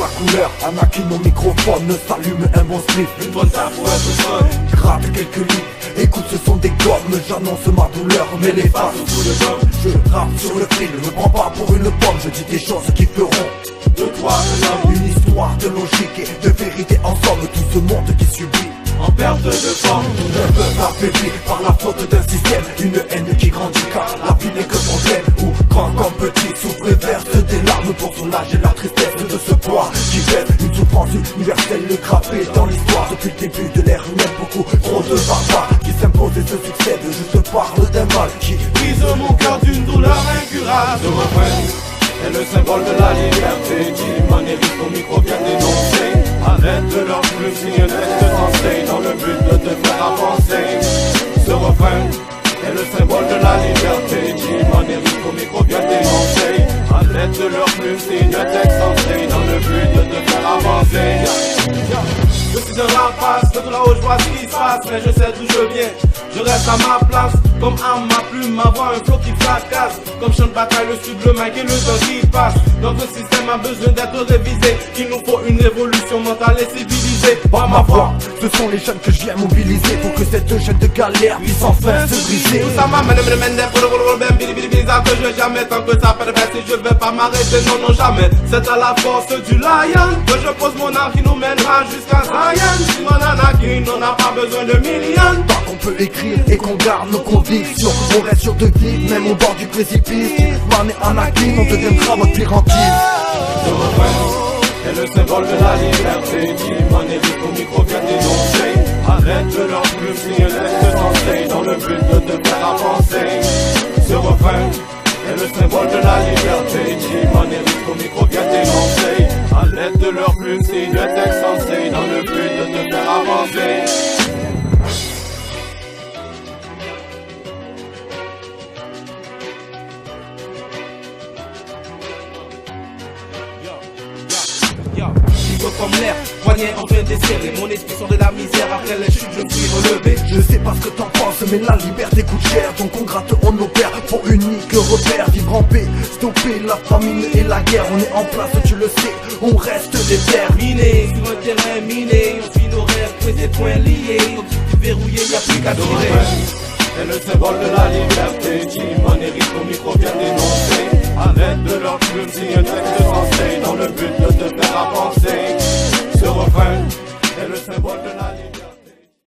la couleur, Anakin au microphone, ne s'allume un bon slip. Une bonne taf pour être fun. Gratte quelques livres, écoute ce sont des gommes. J'annonce ma douleur, mais les faces Au bout de gomme, je rappe sur le fil, ne me prends pas pour une pomme. Je dis des choses qui feront de toi un homme. une histoire de logique et de vérité. En somme, tout ce monde qui subit En perte de forme, un peuple affaibli par la faute d'un système. Une haine qui grandit car la vie n'est que problème. Ou grand comme petit, souffre et verse des larmes pour soulager la tristesse de ce poids qui pèse. Une souffrance universelle gravée dans l'histoire depuis le début de l'ère humaine. Beaucoup trop de barbares qui s'imposent et se succèdent. Je te parle d'un mal qui brise mon cœur d'une douleur incurable. Ce refrain est le symbole de la liberté. Jimon et Rick au micro viennent dénoncer. Arrête de leur plume, signe un texte sensé dans le but de te faire avancer. Ce refrain est le symbole de la liberté. Jimon et Rick au micro viennent dénoncer. Arrête de leur plume, signe un texte sensé dans le but de te faire avancer. Je suis un rapace, de tout là-haut je vois ce qui se passe, mais je sais d'où je viens. Je reste à ma place, comme arme ma plume, ma voix, un flow qui fracasse. Comme champ de bataille, le sud, le mic et le temps qui passe. Notre système a besoin d'être révisé. Il nous faut une révolution mentale et civilisée. par ma voix, ce sont les jeunes que je viens mobiliser pour que cette chaîne de galère puisse enfin se briser. Tout ça m'amène à me demander pour le ben bizarre que je vais jamais tant que ça fait si je vais pas m'arrêter, non, non, jamais. C'est à la force du lion que je pose mon art qui nous mènera jusqu'à Zion. Si mon Anakin, on n'a pas besoin de millions. Tant qu'on peut écrire et qu'on garde nos convictions, on reste sur de vie, même au bord du précipice. Man et Anakin, on deviendra votre pire hantise. Ce refrain est le symbole de la liberté. Jimon et Rick au micro viennent dénoncer. Arrête de leur plume, signe un texte sensé dans le but de te faire avancer. Ce refrain est le symbole de la liberté. Jimon et Rick au micro viennent dénoncer. Arrête de leur plume, signe un texte sensé dans le but de te faire avancer. Libre comme l'air, poignet enfin desserré. Mon esprit sort de la misère, après les chutes je suis relevé. Je sais pas ce que t'en penses, mais la liberté coûte cher. Donc on gratte, on opère pour unique repère. Vivre en paix, stopper la famine et la guerre. On est en place, tu le sais, on reste déterminé. Sur un terrain miné, on suit nos rêves, tous des points liés. Objectif verrouillé, y'a plus qu'à tirer. C'est le symbole de la liberté. Jimon et Rick au micro viennent dénoncer. Arrête de leur plume, signe un texte sensé dans le but de te faire avancer. Ce refrain est le symbole de